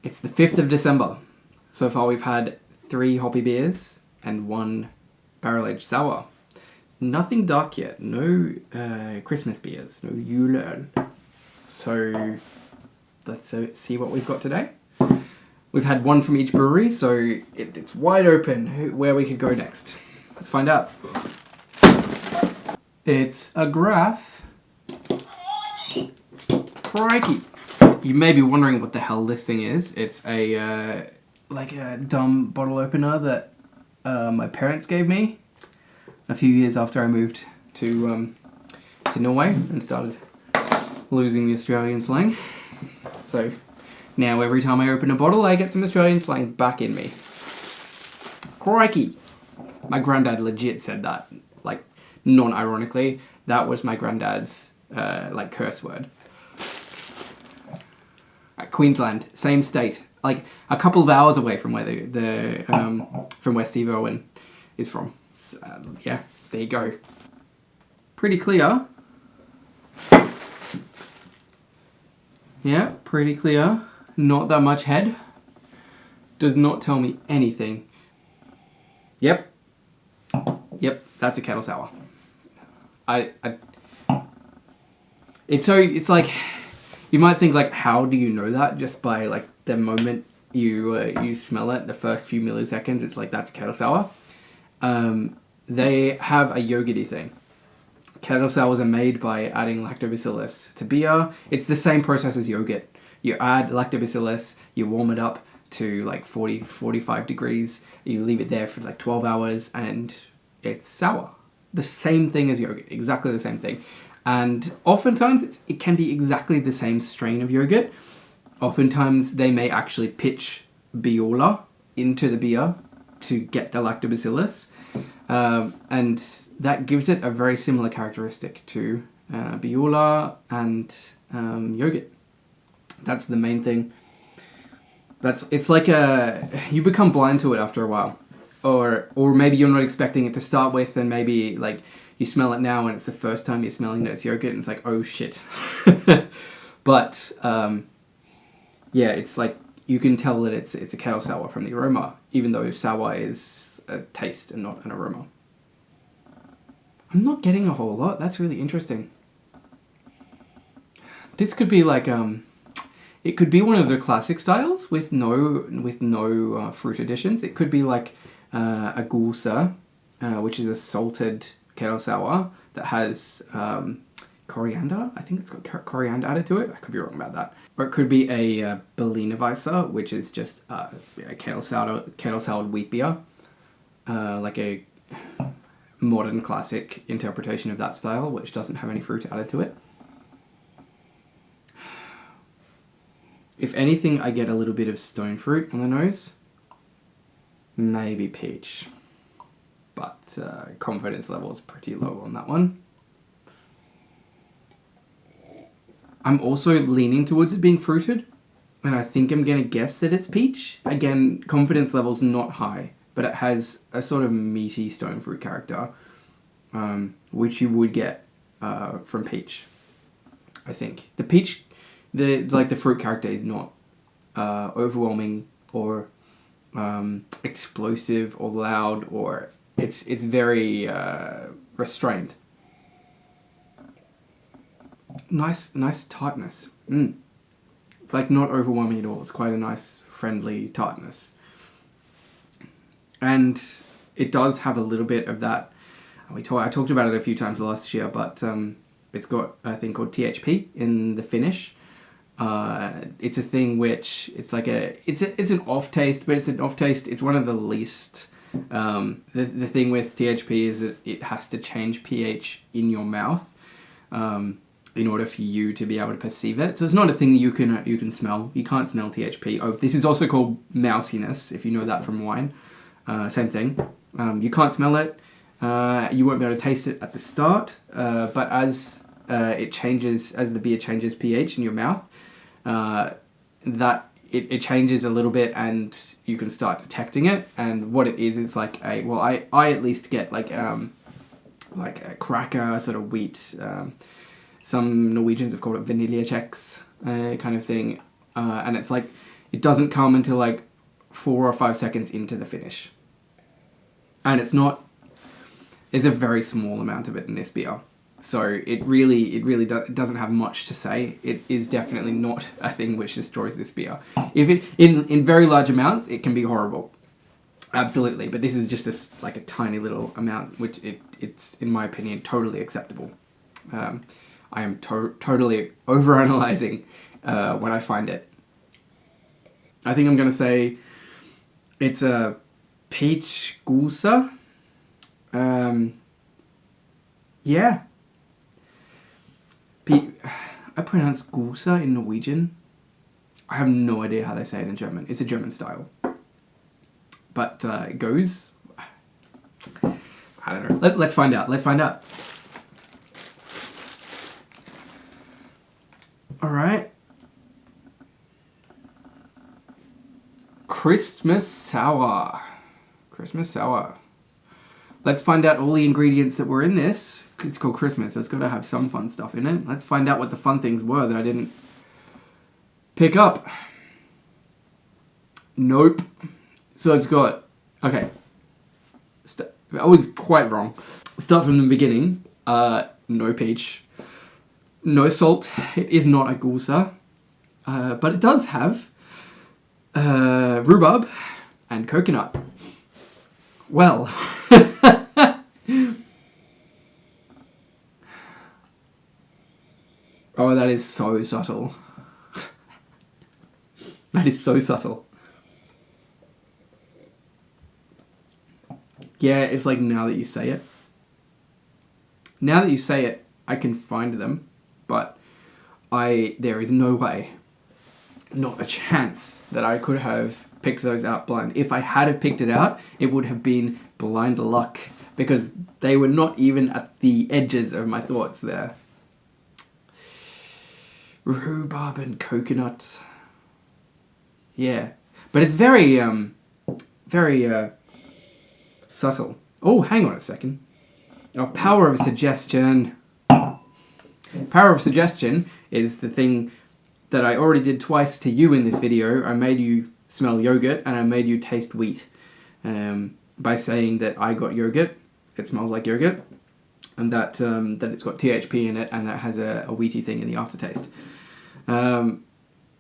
It's the 5th of December. So far we've had 3 hoppy beers and 1 barrel-aged sour. Nothing dark yet. No Christmas beers. No Juleöl. So let's see what we've got today. We've had 1 from each brewery, so it's wide open where we could go next. Let's find out. It's a Graff. Crikey. You may be wondering what the hell this thing is. It's a like a dumb bottle opener that my parents gave me a few years after I moved to Norway and started losing the Australian slang. So now every time I open a bottle, I get some Australian slang back in me. Crikey. My granddad legit said that, like, non-ironically. That was my granddad's, like, curse word. Queensland, same state, like a couple of hours away from where from where Steve Irwin is from. So, yeah, there you go. Pretty clear. Yeah, pretty clear. Not that much head. Does not tell me anything. Yep, that's a kettle sour. It's like, you might think, like, how do you know that? Just by, like, the moment you smell it, the first few milliseconds, it's like, that's a kettle sour. They have a yogurty thing. Kettle sours are made by adding lactobacillus to beer. It's the same process as yogurt. You add lactobacillus, you warm it up to like 40, 45 degrees, you leave it there for like 12 hours, and it's sour. The same thing as yogurt, exactly the same thing. And oftentimes it can be exactly the same strain of yogurt. Oftentimes they may actually pitch Biola into the beer to get the lactobacillus. And that gives it a very similar characteristic to Biola and yogurt. That's the main thing. It's like you become blind to it after a while. Or maybe you're not expecting it to start with, and maybe like you smell it now and it's the first time you're smelling that it's yogurt and it's like, oh shit. But yeah, it's like you can tell that it's a kettle sour from the aroma, even though sour is a taste and not an aroma. I'm not getting a whole lot. That's really interesting. This could be like it could be one of the classic styles with no fruit additions. It could be like a gulsa, which is a salted kettle sour that has coriander. I think it's got coriander added to it. I could be wrong about that. Or it could be a Berliner Weisse, which is just a kettle soured wheat beer, like a modern classic interpretation of that style, which doesn't have any fruit added to it. If anything, I get a little bit of stone fruit on the nose. Maybe peach. But confidence level is pretty low on that one. I'm also leaning towards it being fruited, and I think I'm going to guess that it's peach. Again, confidence level's not high, but it has a sort of meaty stone fruit character, which you would get from peach, I think. The peach, the fruit character is not overwhelming or explosive or loud, or it's very restrained. Nice tartness. It's like not overwhelming at all. It's quite a nice, friendly tartness. And it does have a little bit of that. I talked about it a few times last year, but it's got a thing called THP in the finish. It's a thing which it's like it's an off taste, but it's an off taste. It's one of the least. The thing with THP is that it has to change pH in your mouth in order for you to be able to perceive it. So it's not a thing that you can smell. You can't smell THP. Oh, this is also called mousiness, if you know that from wine. Same thing. You can't smell it. You won't be able to taste it at the start. But as the beer changes pH in your mouth, that it changes a little bit, and you can start detecting it. And what it is like I at least get like a cracker, sort of wheat. Some Norwegians have called it vaniljechex kind of thing, and it's like It doesn't come until like 4 or 5 seconds into the finish. And it's not, there's a very small amount of it in this beer. So it really doesn't have much to say. It is definitely not a thing which destroys this beer. If it, in very large amounts, it can be horrible. Absolutely. But this is just like a tiny little amount, which it's, in my opinion, totally acceptable. I am totally overanalyzing when I find it. I think I'm going to say it's a peach gusa. Yeah. I pronounce gusa in Norwegian. I have no idea how they say it in German. It's a German style. But it goes... I don't know. Let's find out. Let's find out. Alright. Christmas sour. Christmas sour. Let's find out all the ingredients that were in this. It's called Christmas, so it's got to have some fun stuff in it. Let's find out what the fun things were that I didn't pick up. Nope. So it's got... Okay. I was quite wrong. Start from the beginning. No peach. No salt. It is not a gusa. But it does have rhubarb and coconut. Well... Oh, that is so subtle. That is so subtle. Yeah, it's like now that you say it. Now that you say it, I can find them, but there is no way, not a chance, that I could have picked those out blind. If I had have picked it out, it would have been blind luck, because they were not even at the edges of my thoughts there. Rhubarb and coconut. Yeah. But it's very, very subtle. Oh, hang on a second. Oh, power of suggestion. Power of suggestion is the thing that I already did twice to you in this video. I made you smell yogurt and I made you taste wheat. By saying that I got yogurt, it smells like yogurt, and that it's got THP in it and that has a wheaty thing in the aftertaste.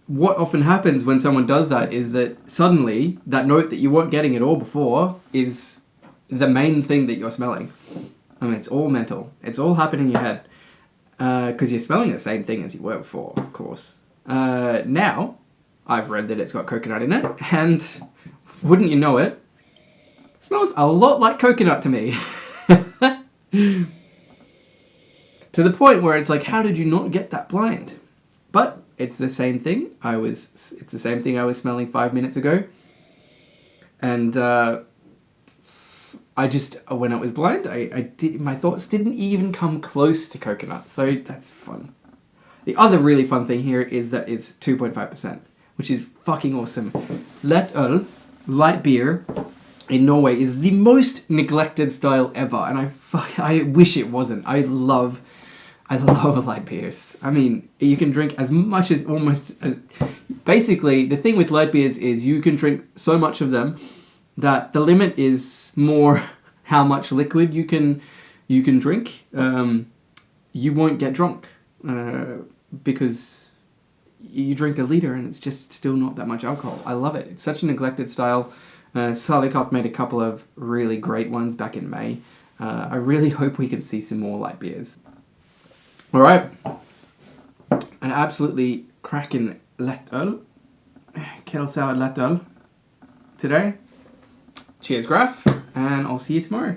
What often happens when someone does that is that suddenly that note that you weren't getting at all before is the main thing that you're smelling. I mean, it's all mental. It's all happening in your head. Because you're smelling the same thing as you were before, of course. Now, I've read that it's got coconut in it, and wouldn't you know it, smells a lot like coconut to me. To the point where it's like, how did you not get that blind? But it's the same thing. It's the same thing I was smelling 5 minutes ago. And I just, when I was blind, my thoughts didn't even come close to coconut. So that's fun. The other really fun thing here is that it's 2.5%, which is fucking awesome. Let light beer in Norway is the most neglected style ever, and I wish it wasn't. I love light beers. I mean, you can drink as much as basically, the thing with light beers is you can drink so much of them that the limit is more how much liquid you can drink. You won't get drunk because you drink a liter and it's just still not that much alcohol. I love it. It's such a neglected style. Salikot made a couple of really great ones back in May. I really hope we can see some more light beers. All right, an absolutely cracking lettøl, kettle sour lettøl today. Cheers, Graff, and I'll see you tomorrow.